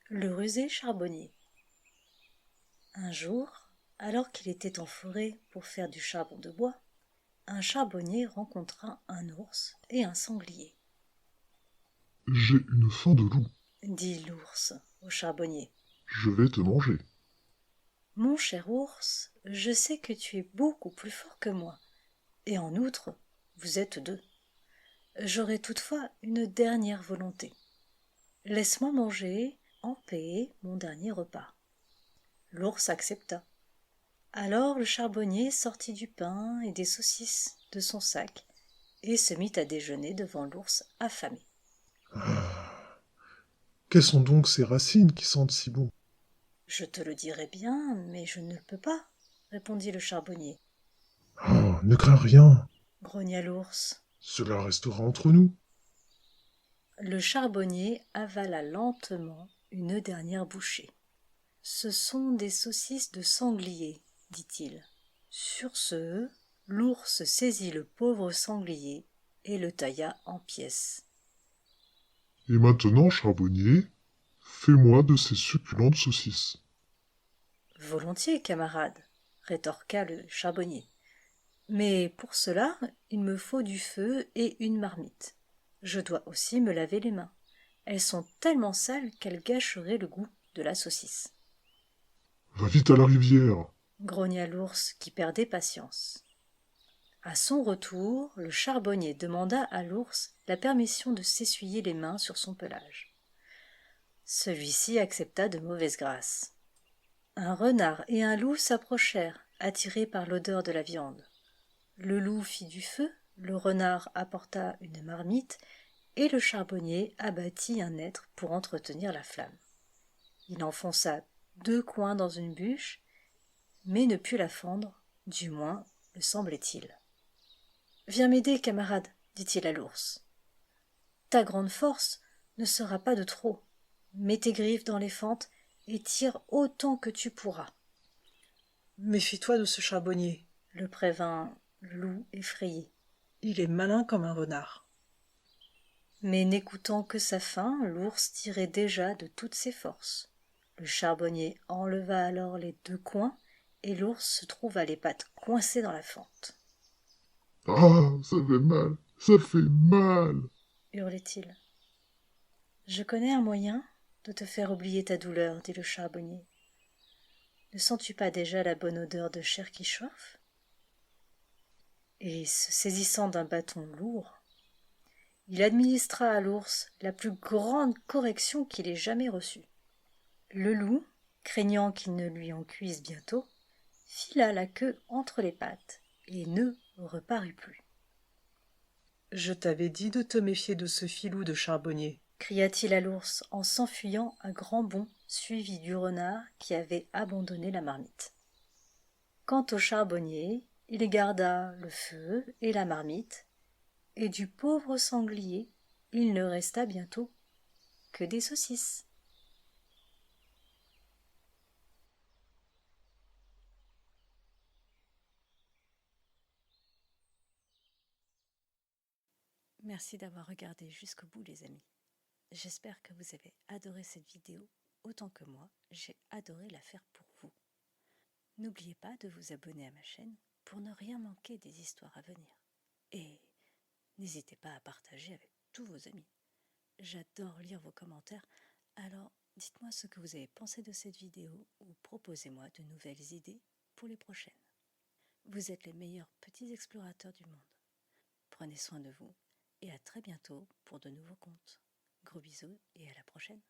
Le rusé charbonnier. Un jour, alors qu'il était en forêt pour faire du charbon de bois, un charbonnier rencontra un ours et un sanglier. J'ai une faim de loup. Dit l'ours au charbonnier. Je vais te manger. Mon cher ours, je sais que tu es beaucoup plus fort que moi, et en outre, vous êtes deux. J'aurai toutefois une dernière volonté. Laisse-moi manger en paix mon dernier repas. L'ours accepta. Alors le charbonnier sortit du pain et des saucisses de son sac et se mit à déjeuner devant l'ours affamé. Quelles sont donc ces racines qui sentent si bon? Je te le dirai bien, mais je ne le peux pas, répondit le charbonnier. Ah, ne crains rien. Grogna l'ours. Cela restera entre nous. Le charbonnier avala lentement une dernière bouchée. Ce sont des saucisses de sanglier, dit-il. Sur ce, l'ours saisit le pauvre sanglier et le tailla en pièces. Et maintenant, charbonnier, fais-moi de ces succulentes saucisses. Volontiers, camarade, rétorqua le charbonnier. Mais pour cela, il me faut du feu et une marmite. Je dois aussi me laver les mains. Elles sont tellement sales qu'elles gâcheraient le goût de la saucisse. Va vite à la rivière. Grogna l'ours qui perdait patience. À son retour, le charbonnier demanda à l'ours la permission de s'essuyer les mains sur son pelage. Celui-ci accepta de mauvaise grâce. Un renard et un loup s'approchèrent, attirés par l'odeur de la viande. Le loup fit du feu, le renard apporta une marmite, et le charbonnier abattit un être pour entretenir la flamme. Il enfonça 2 coins dans une bûche, mais ne put la fendre, du moins le semblait-il. Viens m'aider, camarade, dit-il à l'ours. Ta grande force ne sera pas de trop. Mets tes griffes dans les fentes et tire autant que tu pourras. Méfie-toi de ce charbonnier. Le prévint le loup effrayé. Il est malin comme un renard. Mais n'écoutant que sa faim, l'ours tirait déjà de toutes ses forces. Le charbonnier enleva alors les 2 coins, et l'ours se trouva les pattes coincées dans la fente. Ah, ça fait mal, Hurlait-il. Je connais un moyen de te faire oublier ta douleur, dit le charbonnier. Ne sens-tu pas déjà la bonne odeur de chair qui chauffe? Et se saisissant d'un bâton lourd, il administra à l'ours la plus grande correction qu'il ait jamais reçue. Le loup, craignant qu'il ne lui en cuise bientôt, fila la queue entre les pattes et ne reparut plus. Je t'avais dit de te méfier de ce filou de charbonnier. Cria-t-il à l'ours en s'enfuyant à grands bonds, suivi du renard qui avait abandonné la marmite. Quant au charbonnier, il garda le feu et la marmite, et du pauvre sanglier, il ne resta bientôt que des saucisses. Merci d'avoir regardé jusqu'au bout, les amis. J'espère que vous avez adoré cette vidéo autant que moi, j'ai adoré la faire pour vous. N'oubliez pas de vous abonner à ma chaîne pour ne rien manquer des histoires à venir. Et n'hésitez pas à partager avec tous vos amis. J'adore lire vos commentaires, alors dites-moi ce que vous avez pensé de cette vidéo ou proposez-moi de nouvelles idées pour les prochaines. Vous êtes les meilleurs petits explorateurs du monde. Prenez soin de vous et à très bientôt pour de nouveaux contes. Gros bisous et à la prochaine.